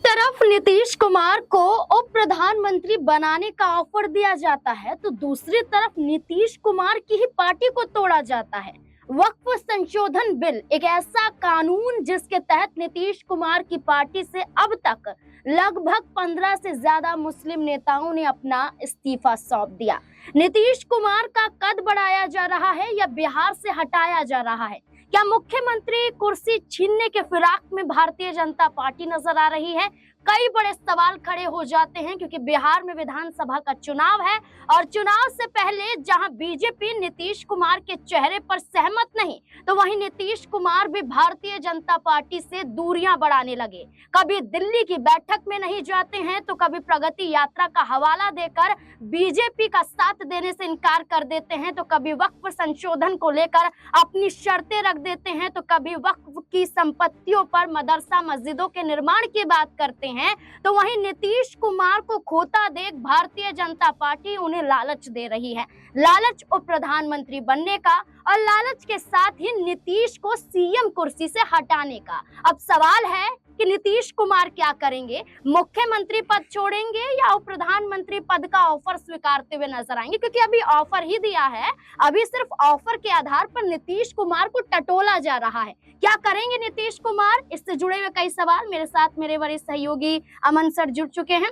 तरफ नीतीश कुमार को उप प्रधानमंत्री बनाने का ऑफर दिया जाता है तो दूसरी तरफ नीतीश कुमार की ही पार्टी को तोड़ा जाता है। वक्फ संशोधन बिल एक ऐसा कानून जिसके तहत नीतीश कुमार की पार्टी से अब तक लगभग 15 से ज्यादा मुस्लिम नेताओं ने अपना इस्तीफा सौंप दिया। नीतीश कुमार का कद बढ़ाया जा रहा है या बिहार से हटाया जा रहा है? क्या मुख्यमंत्री कुर्सी छीनने के फिराक में भारतीय जनता पार्टी नजर आ रही है? कई बड़े सवाल खड़े हो जाते हैं क्योंकि बिहार में विधानसभा का चुनाव है और चुनाव से पहले जहां बीजेपी नीतीश कुमार के चेहरे पर सहमत नहीं तो वहीं नीतीश कुमार भी भारतीय जनता पार्टी से दूरियां बढ़ाने लगे। कभी दिल्ली की बैठक में नहीं जाते हैं तो कभी प्रगति यात्रा का हवाला देकर बीजेपी का साथ देने से इनकार कर देते हैं, तो कभी वक्फ संशोधन को लेकर अपनी शर्तें रख देते हैं, तो कभी वक्फ की संपत्तियों पर मदरसा मस्जिदों के निर्माण की बात करते हैं। तो वहीं नीतीश कुमार को खोता देख भारतीय जनता पार्टी उन्हें लालच दे रही है, लालच उप प्रधानमंत्री बनने का और लालच के साथ ही नीतीश को सीएम कुर्सी से हटाने का। अब सवाल है कि नीतीश कुमार क्या करेंगे? मुख्यमंत्री पद छोड़ेंगे या उप प्रधानमंत्री पद का ऑफर स्वीकारते हुए नजर आएंगे? क्योंकि अभी ऑफर ही दिया है, अभी सिर्फ ऑफर के आधार पर नीतीश कुमार को टटोला जा रहा है। क्या करेंगे नीतीश कुमार? इससे जुड़े हुए कई सवाल मेरे साथ मेरे वरिष्ठ सहयोगी अमन सर जुड़ चुके हैं।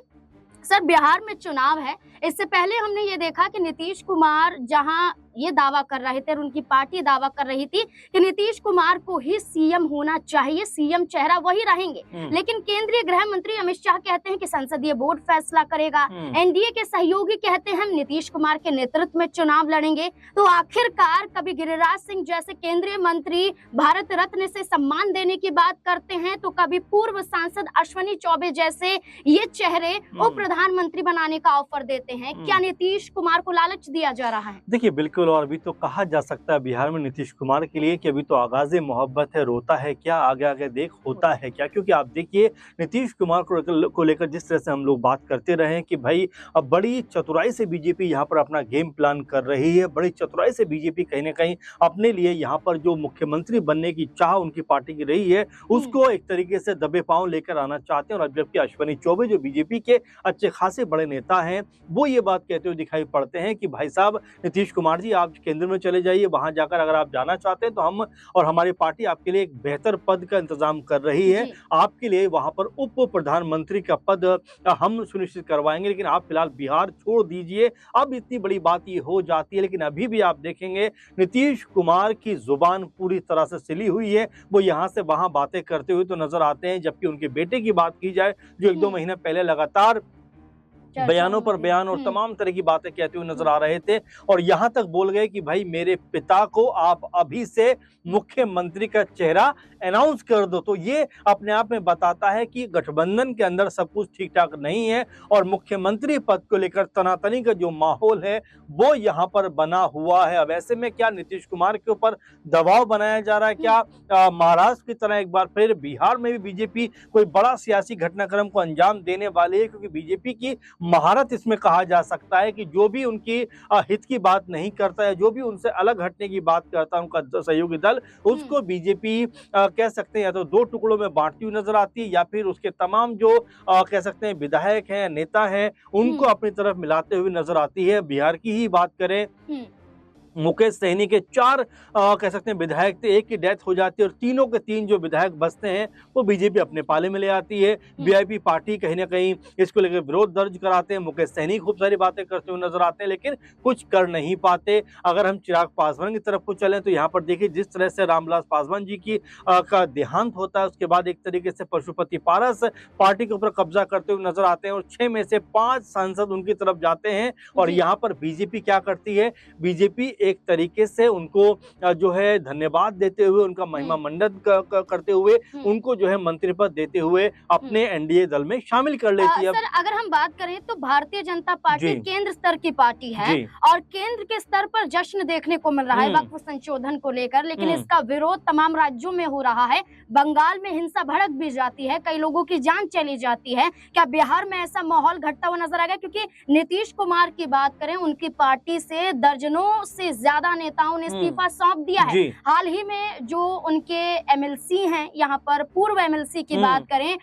सर, बिहार में चुनाव है, इससे पहले हमने ये देखा कि नीतीश कुमार जहां ये दावा कर रहे थे और उनकी पार्टी दावा कर रही थी कि नीतीश कुमार को ही सीएम होना चाहिए, सीएम चेहरा वही रहेंगे, लेकिन केंद्रीय गृह मंत्री अमित शाह कहते हैं कि संसदीय बोर्ड फैसला करेगा। एनडीए के सहयोगी कहते हैं हम नीतीश कुमार के नेतृत्व में चुनाव लड़ेंगे। तो आखिरकार कभी गिरिराज सिंह जैसे केंद्रीय मंत्री भारत रत्न से सम्मान देने की बात करते हैं तो कभी पूर्व सांसद अश्विनी चौबे जैसे ये चेहरे उप प्रधानमंत्री बनाने का ऑफर देते हैं। क्या नीतीश कुमार को लालच दिया जा रहा है? देखिए, बिल्कुल। और अभी तो कहा जा सकता है बिहार में नीतीश कुमार के लिए कि अभी तो आगाज़े मोहब्बत है, रोता है क्या, आगे आगे देख होता है क्या। क्योंकि आप देखिए नीतीश कुमार को लेकर जिस तरह से हम लोग बात करते रहे कि भाई अब बड़ी चतुराई से बीजेपी यहाँ पर अपना गेम प्लान कर रही है, बड़ी चतुराई से बीजेपी कहीं ना कहीं अपने लिए यहाँ पर जो मुख्यमंत्री बनने की चाह उनकी पार्टी की रही है उसको एक तरीके से दबे पांव लेकर आना चाहते हैं। और अब जबकि अश्विनी चौबे जो बीजेपी के अच्छे खासे बड़े नेता हैं वो ये बात कहते हुए दिखाई पड़ते हैं कि भाई साहब नीतीश कुमार जी आप केंद्र में चले जाइए, वहां जाकर अगर आप जाना चाहते हैं तो हम और हमारी पार्टी आपके लिए एक बेहतर पद का इंतजाम कर रही है, आपके लिए वहां पर उप प्रधानमंत्री का पद हम सुनिश्चित करवाएंगे, लेकिन आप फिलहाल बिहार छोड़ दीजिए। अब इतनी बड़ी बात ये हो जाती है, लेकिन अभी भी आप देखेंगे नीतीश कुमार की जुबान पूरी तरह से सिली हुई है, वो यहाँ से वहां बातें करते हुए तो नजर आते हैं। जबकि उनके बेटे की बात की जाए जो 1-2 महीने पहले लगातार बयानों पर बयान और तमाम तरह की बातें कहते हुए नजर आ रहे थे और यहाँ तक बोल गए कि भाई मेरे पिता को आप अभी से मुख्यमंत्री का चेहरा अनाउंस कर दो। तो ये अपने आप में बताता है कि गठबंधन के अंदर सब कुछ ठीक ठाक नहीं है और मुख्यमंत्री पद को लेकर तनातनी का जो माहौल है वो यहाँ पर बना हुआ है। अब ऐसे में क्या नीतीश कुमार के ऊपर दबाव बनाया जा रहा है? क्या महाराष्ट्र की तरह एक बार फिर बिहार में भी बीजेपी कोई बड़ा सियासी घटनाक्रम को अंजाम देने वाली है? क्योंकि बीजेपी की महारत इसमें कहा जा सकता है कि जो भी उनकी हित की बात नहीं करता है, जो भी उनसे अलग हटने की बात करता है उनका सहयोगी दल, उसको बीजेपी कह सकते हैं या तो 2 टुकड़ों में बांटती हुई नजर आती है या फिर उसके तमाम जो कह सकते हैं विधायक हैं, नेता हैं, उनको अपनी तरफ मिलाते हुए नजर आती है। बिहार की ही बात करें, मुकेश सहनी के 4 कह सकते हैं विधायक थे, एक की डेथ हो जाती है और तीनों के 3 जो विधायक बचते हैं वो बीजेपी अपने पाले में ले आती है। वीआईपी पार्टी कहीं ना कहीं इसको लेकर विरोध दर्ज कराते हैं। मुकेश सहनी खूब सारी बातें करते हुए नजर आते हैं लेकिन कुछ कर नहीं पाते। अगर हम चिराग पासवान की तरफ को चलें तो यहाँ पर देखिए जिस तरह से रामविलास पासवान जी की का देहांत होता है उसके बाद एक तरीके से पशुपति पारस पार्टी के ऊपर कब्जा करते हुए नजर आते हैं और 6 में से 5 सांसद उनकी तरफ जाते हैं। और यहाँ पर बीजेपी क्या करती है? बीजेपी एक तरीके से उनको जो है धन्यवाद देते हुए, उनका महिमा मंडन करते हुए, उनको जो है मंत्री पद देते हुए अपने एनडीए दल में शामिल कर लेती है। सर, अगर हम बात करें तो भारतीय जनता पार्टी केंद्र स्तर की पार्टी है और केंद्र के स्तर पर जश्न देखने को मिल रहा है वक्फ संशोधन को लेकर, लेकिन इसका विरोध तमाम राज्यों में हो रहा है। बंगाल में हिंसा भड़क भी जाती है, कई लोगों की जान चली जाती है। क्या बिहार में ऐसा माहौल घटता हुआ नजर आ गया? क्योंकि नीतीश कुमार की बात करें, उनकी पार्टी से दर्जनों से ज्यादा नेताओं ने इस्तीफा सौंप दिया है। जी। हाल ही में जो उनके एमएलसी हैं, यहाँ पर पूर्व एमएलसी की बात करें,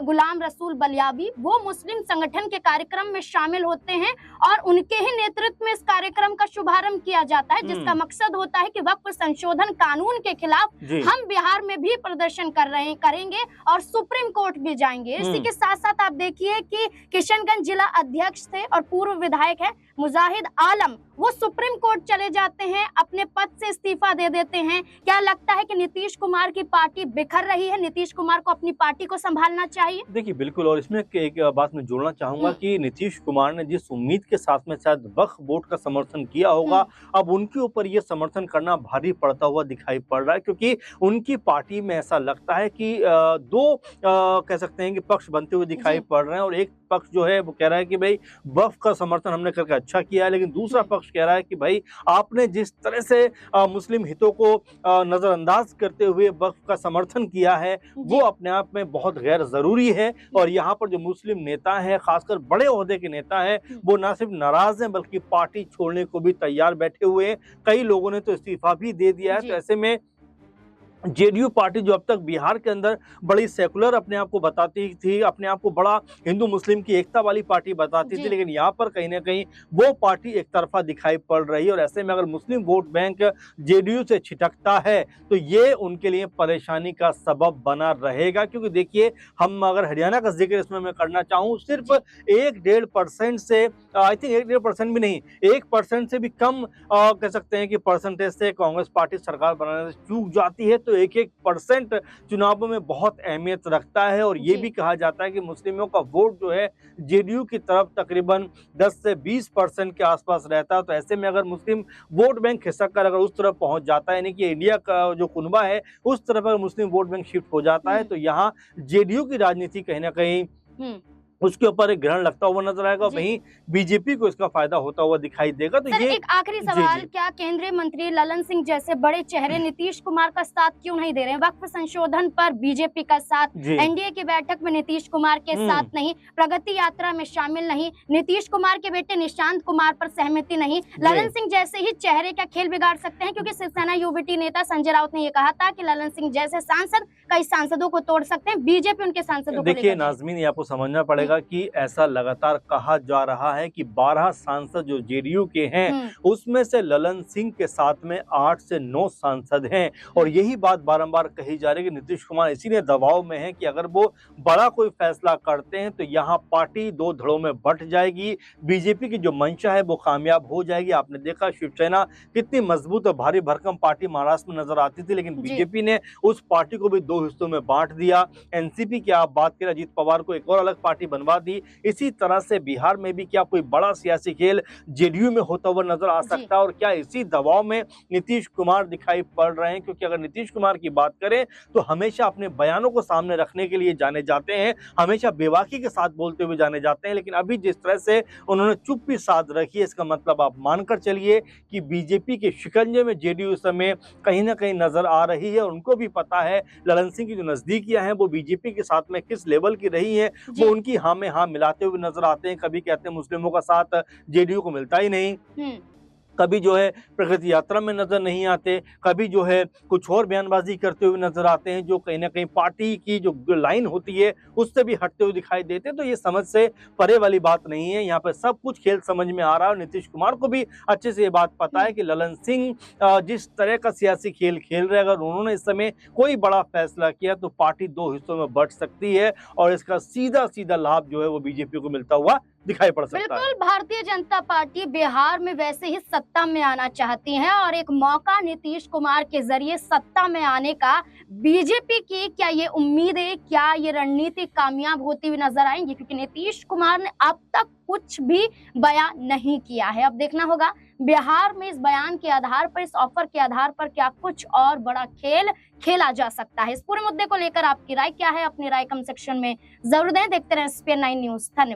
गुलाम रसूल बलियाबी, वो मुस्लिम संगठन के कार्यक्रम में शामिल होते हैं और उनके ही नेतृत्व में इस कार्यक्रम का शुभारंभ किया जाता है, जिसका मकसद होता है कि वक्फ संशोधन कानून के खिलाफ हम बिहार में भी प्रदर्शन करेंगे और सुप्रीम कोर्ट भी जाएंगे। इसी के साथ साथ आप देखिए कि किशनगंज जिला अध्यक्ष थे और पूर्व विधायक है मुजाहिद आलम, वो सुप्रीम कोर्ट चले जाते हैं, अपने पद से इस्तीफा दे देते हैं। क्या लगता है कि नीतीश कुमार की पार्टी बिखर रही है? नीतीश कुमार को अपनी पार्टी को संभालना चाहिए? देखिए बिल्कुल, और इसमें एक बात मैं जोड़ना चाहूंगा कि नीतीश कुमार ने जिस उम्मीद के साथ में शायद वक्फ बोर्ड का समर्थन किया होगा, अब उनके ऊपर ये समर्थन करना भारी पड़ता हुआ दिखाई पड़ रहा है, क्योंकि उनकी पार्टी में ऐसा लगता है कि दो कह सकते हैं कि पक्ष बनते हुए दिखाई पड़ रहे हैं। और एक पक्ष जो है वो कह रहा है कि भाई वक्फ का समर्थन हमने करके अच्छा किया है, लेकिन दूसरा पक्ष कह रहा है कि भाई आपने जिस तरह से मुस्लिम हितों को नजरअंदाज करते हुए वक्फ का समर्थन किया है, वो अपने आप में बहुत गैर जरूरी है। और यहाँ पर जो मुस्लिम नेता है, खासकर बड़े ओहदे के नेता है, वो ना सिर्फ नाराज हैं बल्कि पार्टी छोड़ने को भी तैयार बैठे हुए हैं। कई लोगों ने तो इस्तीफा भी दे दिया है। तो ऐसे में जेडीयू पार्टी जो अब तक बिहार के अंदर बड़ी सेकुलर अपने आप को बताती थी, अपने आप को बड़ा हिंदू मुस्लिम की एकता वाली पार्टी बताती थी, लेकिन यहाँ पर कहीं ना कहीं वो पार्टी एक तरफा दिखाई पड़ रही है। और ऐसे में अगर मुस्लिम वोट बैंक जेडीयू से छिटकता है तो ये उनके लिए परेशानी का सबब बना रहेगा। क्योंकि देखिए, हम अगर हरियाणा का जिक्र इसमें मैं करना चाहूँ, सिर्फ 1-1.5% से, आई थिंक 1-1.5% भी नहीं, 1% से भी कम कह सकते हैं कि परसेंटेज से कांग्रेस पार्टी सरकार बनाने से चूक जाती है। तो 1-1% चुनावों में बहुत अहमियत रखता है। और ये भी कहा जाता है कि मुस्लिमों का वोट जो है जेडीयू की तरफ तकरीबन 10 से 20% के आसपास रहता है। तो ऐसे में अगर मुस्लिम वोट बैंक खिसक कर अगर उस तरफ पहुंच जाता है, यानी कि इंडिया का जो कुनबा है उस तरफ अगर मुस्लिम वोट बैंक शिफ्ट हो जाता है, तो यहाँ जेडीयू की राजनीति कहीं ना कहीं उसके ऊपर एक ग्रहण लगता हुआ नजर आएगा। वहीं बीजेपी को इसका फायदा होता हुआ दिखाई देगा। तो ये एक आखिरी सवाल, क्या केंद्रीय मंत्री ललन सिंह जैसे बड़े चेहरे नीतीश कुमार का साथ क्यों नहीं दे रहे हैं? वक्फ संशोधन पर बीजेपी का साथ, एनडीए की बैठक में नीतीश कुमार के साथ नहीं, प्रगति यात्रा में शामिल नहीं, नीतीश कुमार के बेटे निशांत कुमार पर सहमति नहीं। ललन सिंह जैसे ही चेहरे का खेल बिगाड़ सकते हैं, क्योंकि शिवसेना यूबीटी नेता संजय राउत ने यह कहा था कि ललन सिंह जैसे सांसद कई सांसदों को तोड़ सकते हैं। बीजेपी उनके सांसदों को देखिए नाज़मीन, ये आपको समझना पड़ेगा कि ऐसा लगातार कहा जा रहा है कि 12 सांसद जो जेडीयू के हैं, उसमें से ललन सिंह के साथ में 8 से 9 सांसद हैं। और यही बात बारंबार कही जा रही है कि नीतीश कुमार इसीलिए दबाव में है कि अगर वो बड़ा कोई फैसला करते हैं तो यहाँ पार्टी 2 धड़ों में बंट जाएगी। बीजेपी की जो मंशा है वो कामयाब हो जाएगी। आपने देखा शिवसेना कितनी मजबूत और भारी भरकम पार्टी महाराष्ट्र में नजर आती थी, लेकिन बीजेपी ने उस पार्टी को भी 2 हिस्सों में बांट दिया। एनसीपी की आप बात करें, अजीत पवार को एक और अलग पार्टी बनवा दी। इसी तरह से बिहार में भी क्या कोई बड़ा सियासी खेल जेडीयू में होता हुआ नजर आ सकता है? और क्या इसी दबाव में नीतीश कुमार दिखाई पड़ रहे हैं? क्योंकि अगर नीतीश कुमार की बात करें तो हमेशा अपने बयानों को सामने रखने के लिए जाने जाते हैं, हमेशा बेबाकी के साथ बोलते हुए जाने जाते हैं। लेकिन अभी जिस तरह से उन्होंने चुप्पी साध रखी है, इसका मतलब आप मानकर चलिए कि बीजेपी के शिकंजे में जेडीयू इस समय कहीं ना कहीं नजर आ रही है। उनको भी पता है ललन सिंह की जो नजदीकियां हैं वो बीजेपी के साथ में किस लेवल की रही है। वो उनकी हाँ में हाँ मिलाते हुए नजर आते हैं। कभी कहते हैं मुस्लिमों का साथ जेडीयू को मिलता ही नहीं, कभी जो है प्रगति यात्रा में नजर नहीं आते, कभी जो है कुछ और बयानबाजी करते हुए नजर आते हैं जो कहीं ना कहीं पार्टी की जो लाइन होती है उससे भी हटते हुए दिखाई देते हैं। तो ये समझ से परे वाली बात नहीं है, यहाँ पर सब कुछ खेल समझ में आ रहा है। और नीतीश कुमार को भी अच्छे से ये बात पता है कि ललन सिंह जिस तरह का सियासी खेल खेल रहे, अगर उन्होंने इस समय कोई बड़ा फैसला किया तो पार्टी 2 हिस्सों में बंट सकती है और इसका सीधा सीधा लाभ जो है वो बीजेपी को मिलता हुआ दिखाई पड़ सकता है। बिल्कुल, भारतीय जनता पार्टी बिहार में वैसे ही सत्ता में आना चाहती है और एक मौका नीतीश कुमार के जरिए सत्ता में आने का बीजेपी की क्या ये उम्मीद है, क्या ये रणनीति कामयाब होती हुई नजर आएंगी? क्योंकि नीतीश कुमार ने अब तक कुछ भी बयान नहीं किया है। अब देखना होगा बिहार में इस बयान के आधार पर, इस ऑफर के आधार पर क्या कुछ और बड़ा खेल खेला जा सकता है। इस पूरे मुद्दे को लेकर आपकी राय क्या है? अपनी राय कमेंट सेक्शन में जरूर दें। देखते रहें SPN9 न्यूज। धन्यवाद।